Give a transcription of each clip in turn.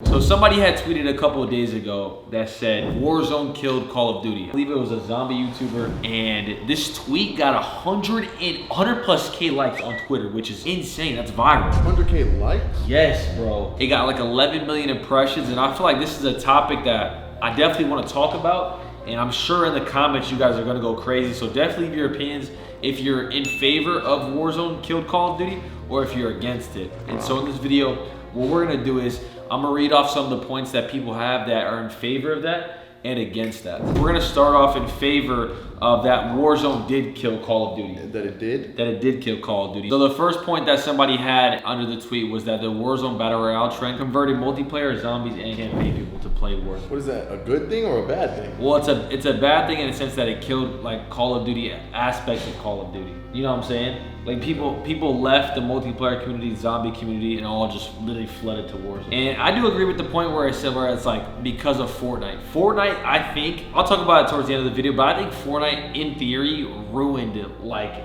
So somebody had tweeted a couple of days ago that said Warzone killed Call of Duty. I believe it was a zombie YouTuber, and this tweet got 100 plus K likes on Twitter, which is insane. That's viral. 100K likes? Yes, bro. It got like 11 million impressions, and I feel like this is a topic that I definitely want to talk about, and I'm sure in the comments you guys are gonna go crazy. So definitely leave your opinions if you're in favor of Warzone killed Call of Duty or if you're against it. And so in this video, what we're gonna do is I'm gonna read off some of the points that people have that are in favor of that and against that. We're gonna start off in favor of that Warzone did kill Call of Duty. That it did? That it did kill Call of Duty. So the first point that somebody had under the tweet was that the Warzone Battle Royale trend converted multiplayer, zombies, and campaign people to play Warzone. What is that, a good thing or a bad thing? Well, it's a bad thing in the sense that it killed like Call of Duty aspects of Call of Duty. You know what I'm saying? Like people left the multiplayer community, zombie community, and all just literally flooded to Warzone. And I do agree with the point where it's like because of Fortnite. Fortnite, I think, I'll talk about it towards the end of the video, but I think Fortnite in theory ruined like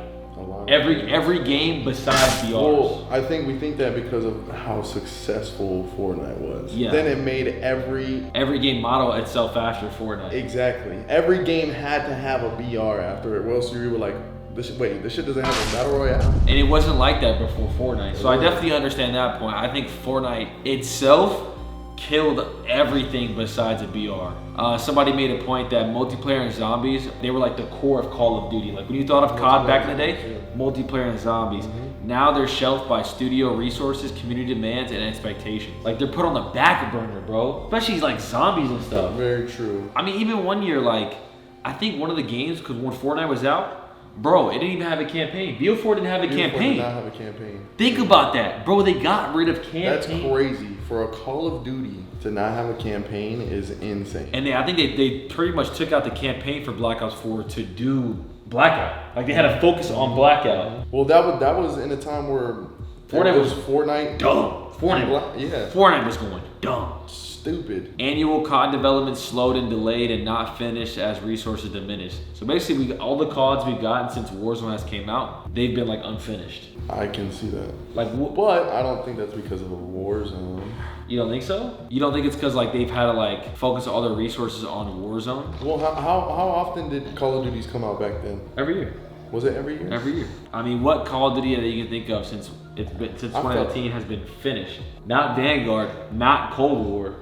every game besides the Well, I think we think that because of how successful Fortnite was. Yeah. Then it made every game model itself after Fortnite. Exactly. Every game had to have a BR after it. Well, so you were like, this shit doesn't have a battle royale. And it wasn't like that before Fortnite. So I definitely understand that point. I think Fortnite itself killed everything besides a BR. Somebody made a point that multiplayer and zombies, they were like the core of Call of Duty. Like when you thought of COD back in the day, multiplayer and zombies. Now they're shelved by studio resources, community demands, and expectations. Like they're put on the back burner, bro. Especially like zombies and stuff. Very true. I mean, even one year, like, I think one of the games, because when Fortnite was out, bro, it didn't even have a campaign. BO4 didn't have a campaign. Did not have a campaign. Think about that, bro. They got rid of campaign. That's crazy. For a Call of Duty to not have a campaign is insane. And I think they pretty much took out the campaign for Black Ops 4 to do Blackout. Like they had to focus on Blackout. Well, that was in a time where Fortnite was Fortnite dumb. Fortnite was going dumb. Stupid. Annual COD development slowed and delayed and not finished as resources diminished. So basically, all the CODs we've gotten since Warzone has came out, they've been like unfinished. I can see that. Like, but I don't think that's because of a Warzone. You don't think so? You don't think it's because like they've had to like focus all their resources on Warzone? Well, how often did Call of Duties come out back then? Every year. Was it every year? Every year. I mean, what Call of Duty that you can think of since 2019 has been finished? Not Vanguard, not Cold War,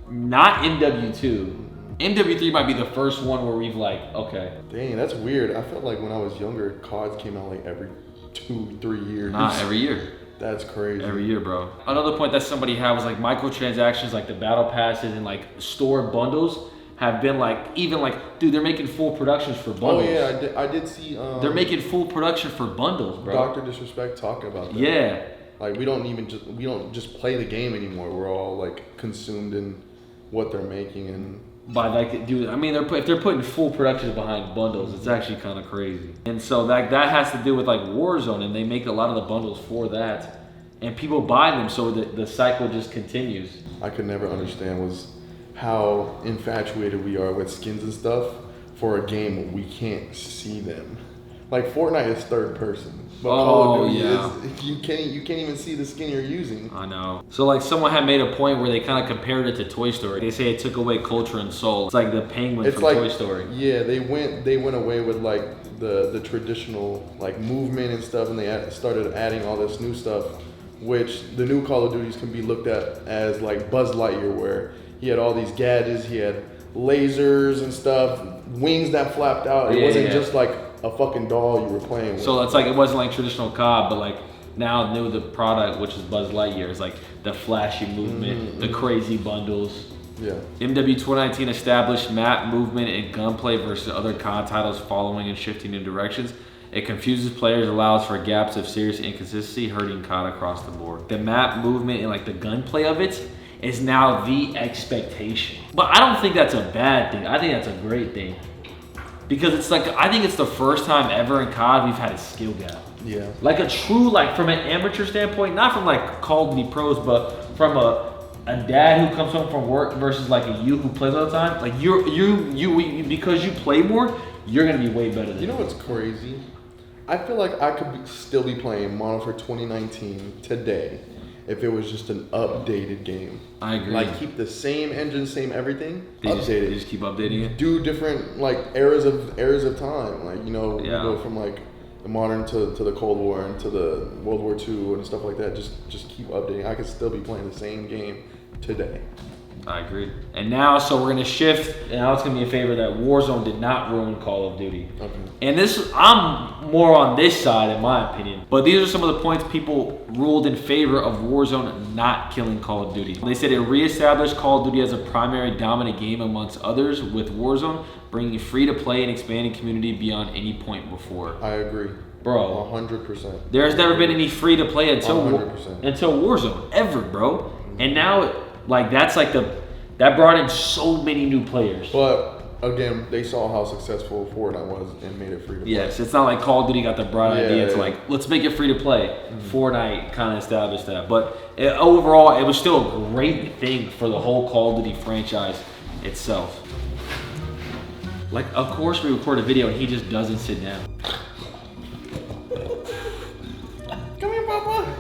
not MW2. MW3 might be the first one where we've like, okay. Dang, that's weird. I felt like when I was younger, CODs came out like every 2-3 years. Not every year. That's crazy. Every year, bro. Another point that somebody had was like microtransactions, like the battle passes and like store bundles have been like, even like, dude, they're making full productions for bundles. Oh yeah, I did see. They're making full production for bundles, bro. Dr. Disrespect talking about that. Yeah. Like we don't just play the game anymore. We're all like consumed in what they're making and. By like, dude, I mean, if they're putting full productions behind bundles, it's actually kind of crazy. And so that has to do with like Warzone, and they make a lot of the bundles for that, and people buy them, so the cycle just continues. I could never understand was how infatuated we are with skins and stuff for a game we can't see them. Like Fortnite is third person. But Call of Duty is, you can't even see the skin you're using. I know. So like someone had made a point where they kind of compared it to Toy Story. They say it took away culture and soul. It's like the penguin from Toy Story. Yeah, they went away with like the traditional like movement and stuff, and they started adding all this new stuff, which the new Call of Duties can be looked at as like Buzz Lightyear, where he had all these gadgets, he had lasers and stuff, wings that flapped out. It wasn't just like a fucking doll you were playing with. So it's like it wasn't like traditional COD, but like now the product, which is Buzz Lightyear, is like the flashy movement, the crazy bundles. Yeah. MW 2019 established map movement and gunplay versus other COD titles following and shifting in directions. It confuses players, allows for gaps of serious inconsistency, hurting COD across the board. The map movement and like the gunplay of it is now the expectation. But I don't think that's a bad thing. I think that's a great thing. Because it's like, I think it's the first time ever in COD we've had a skill gap. Yeah. Like a true, like from an amateur standpoint, not from like Call of Duty pros, but from a dad who comes home from work versus like a you who plays all the time. Like because you play more, you're gonna be way better than you know what's crazy? I feel like I could still be playing Modern Warfare 2019 today if it was just an updated game. I agree. Like keep the same engine, same everything. They just keep updating it. Do different like eras of time. Like you know, Yeah. go from like the modern to the Cold War and to the World War II and stuff like that. Just keep updating. I could still be playing the same game today. I agree. And now, so we're gonna shift. Now it's gonna be a favor that Warzone did not ruin Call of Duty. Okay. And this, I'm more on this side in my opinion. But these are some of the points people ruled in favor of Warzone not killing Call of Duty. They said it reestablished Call of Duty as a primary dominant game amongst others, with Warzone bringing free to play and expanding community beyond any point before. I agree. Bro, 100%. There's never been any free to play until 100%. Warzone ever, bro. And now, like that's like that brought in so many new players. But again, they saw how successful Fortnite was and made it free to play. Yes, it's not like Call of Duty got the bright idea to yeah. like, let's make it free to play. Fortnite kind of established that. But overall, it was still a great thing for the whole Call of Duty franchise itself. Like, of course we record a video and he just doesn't sit down. Come here, Papa.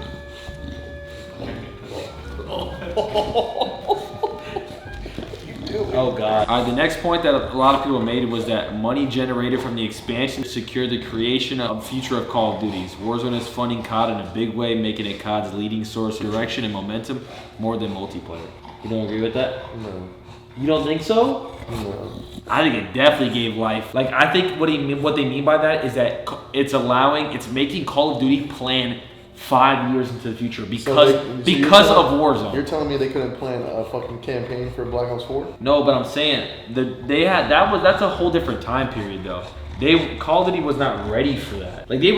Oh God. The next point that a lot of people made was that money generated from the expansion secured the creation of future of Call of Duties. Warzone is funding COD in a big way, making it COD's leading source of direction and momentum more than multiplayer. You don't agree with that? No. You don't think so? No. I think it definitely gave life. Like, I think what they mean by that is that it's making Call of Duty plan 5 years into the future because of Warzone. You're telling me they couldn't plan a fucking campaign for Black Ops 4? No, but I'm saying that's a whole different time period though. Call of Duty was not ready for that. Like they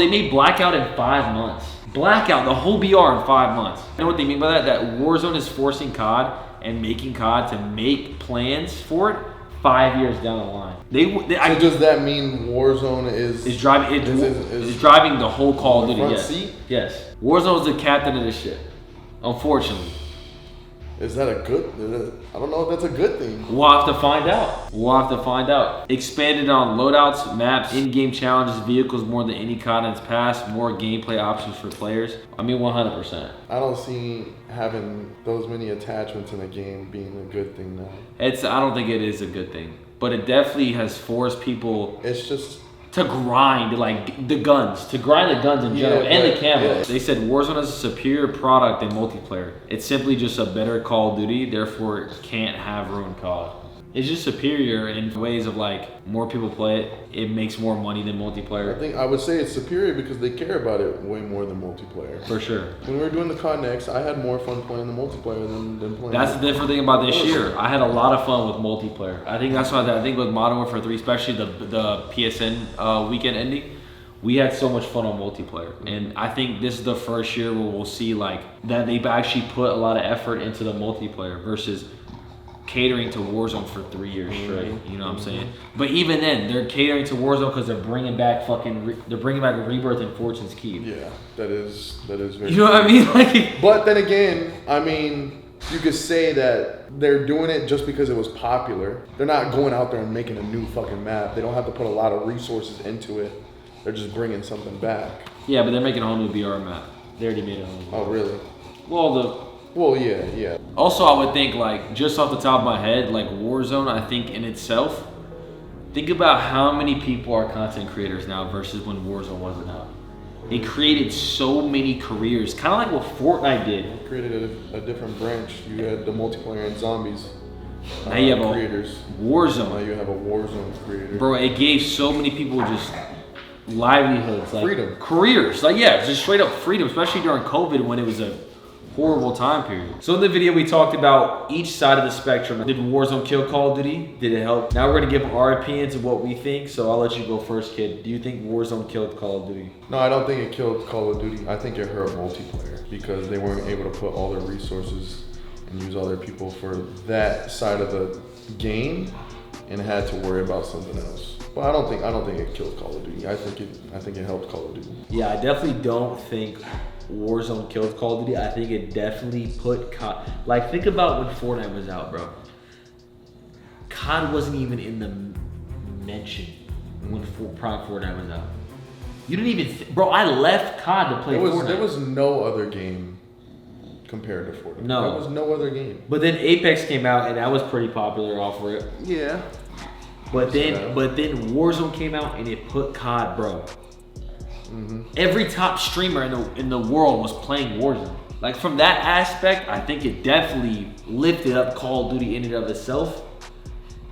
made Blackout in 5 months. Blackout, the whole BR in 5 months. You know what they mean by that? That Warzone is forcing COD and making COD to make plans for it 5 years down the line. So does that mean Warzone is driving the whole Call of Duty? Front Yes. seat? Yes. Warzone is the captain of this shit. Unfortunately. Is that a good? I don't know if that's a good thing. We'll have to find out. Expanded on loadouts, maps, in-game challenges, vehicles more than any COD in its past, more gameplay options for players. I mean, 100%. I don't see having those many attachments in a game being a good thing now. I don't think it is a good thing, but it definitely has forced people. It's just to grind like the guns, in general, and the camo. Yeah. They said Warzone is a superior product than multiplayer. It's simply just a better Call of Duty, therefore it can't have ruined COD. It's just superior in ways of like more people play it. It makes more money than multiplayer. I would say it's superior because they care about it way more than multiplayer. For sure. When we were doing the COD Next, I had more fun playing the multiplayer than playing. That's the different thing about this year. I had a lot of fun with multiplayer. I think that's why I think with Modern Warfare 3, especially the PSN weekend ending, we had so much fun on multiplayer. And I think this is the first year where we'll see like that they've actually put a lot of effort into the multiplayer versus catering to Warzone for 3 years straight. You know what I'm saying? But even then, they're catering to Warzone because they're bringing back Rebirth and Fortune's Keep. Yeah, that is very. You know what I mean? Like, but then again, I mean, you could say that they're doing it just because it was popular. They're not going out there and making a new fucking map. They don't have to put a lot of resources into it. They're just bringing something back. Yeah, but they're making a whole new BR map. They already made a whole new BR. Oh, really? Well, yeah. Also, I would think, like, just off the top of my head, like, Warzone, I think, in itself, think about how many people are content creators now versus when Warzone wasn't out. It created so many careers, kind of like what Fortnite did. It created a different branch. You had the multiplayer and zombies now you have creators. Warzone. Now you have a Warzone creator. Bro, it gave so many people just livelihoods. Like, freedom. Careers. Like, yeah, just straight up freedom, especially during COVID when it was a horrible time period. So in the video we talked about each side of the spectrum. Did Warzone kill Call of Duty? Did it help? Now we're gonna give our opinions of what we think. So I'll let you go first, kid. Do you think Warzone killed Call of Duty? No, I don't think it killed Call of Duty. I think it hurt multiplayer because they weren't able to put all their resources and use all their people for that side of the game and had to worry about something else. But I don't think it killed Call of Duty. I think it helped Call of Duty. Yeah, I definitely don't think Warzone killed Call of Duty. I think it definitely put COD. Like, think about when Fortnite was out, bro. COD wasn't even in the mention when Prime Fortnite was out. You didn't even, bro. I left COD to play Fortnite. There was no other game compared to Fortnite. No. There was no other game. But then Apex came out, and that was pretty popular off of it. Yeah. But then Warzone came out, and it put COD, bro. Every top streamer in the world was playing Warzone. Like from that aspect, I think it definitely lifted up Call of Duty in and of itself.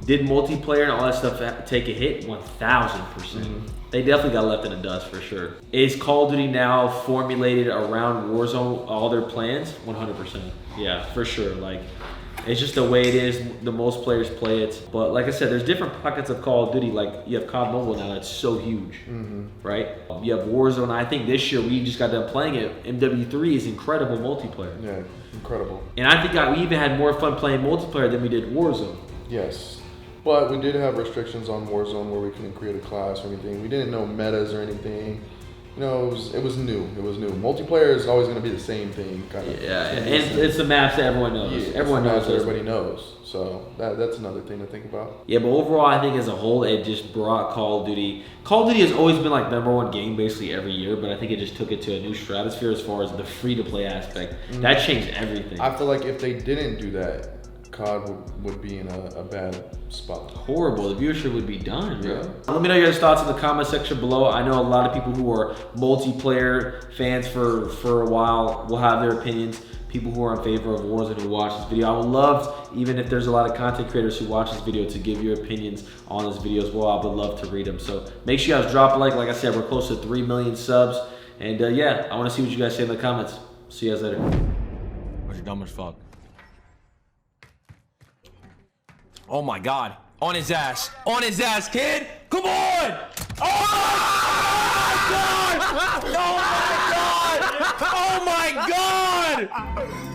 Did multiplayer and all that stuff take a hit? 1000%. They definitely got left in the dust for sure. Is Call of Duty now formulated around Warzone, all their plans? 100%. Yeah, for sure. Like, it's just the way it is. The most players play it. But like I said, there's different pockets of Call of Duty. Like you have COD Mobile now, that's so huge, right? You have Warzone. I think this year we just got done playing it. MW3 is incredible multiplayer. Yeah, incredible. And I think we even had more fun playing multiplayer than we did Warzone. Yes. But we did have restrictions on Warzone where we couldn't create a class or anything. We didn't know metas or anything. You know, it was new. It was new. Multiplayer is always going to be the same thing, kind of. Yeah, and it's the maps that everyone knows. Yeah, everyone knows. Everybody knows. So that's another thing to think about. Yeah, but overall, I think as a whole, it just brought Call of Duty. Call of Duty has always been like #1 game basically every year, but I think it just took it to a new stratosphere as far as the free-to-play aspect. That changed everything. I feel like if they didn't do that, COD would be in a bad spot. Horrible. The viewership would be done, bro. Let me know your thoughts in the comment section below. I know a lot of people who are multiplayer fans for a while will have their opinions. People who are in favor of Warzone who watch this video. I would love, even if there's a lot of content creators who watch this video, to give your opinions on this video as well. I would love to read them. So make sure you guys drop a like. Like I said, we're close to 3 million subs. And yeah, I want to see what you guys say in the comments. See you guys later. Or you're dumb as fuck. Oh my God. On his ass. On his ass, kid. Come on. Oh my God. Oh my God. Oh my God.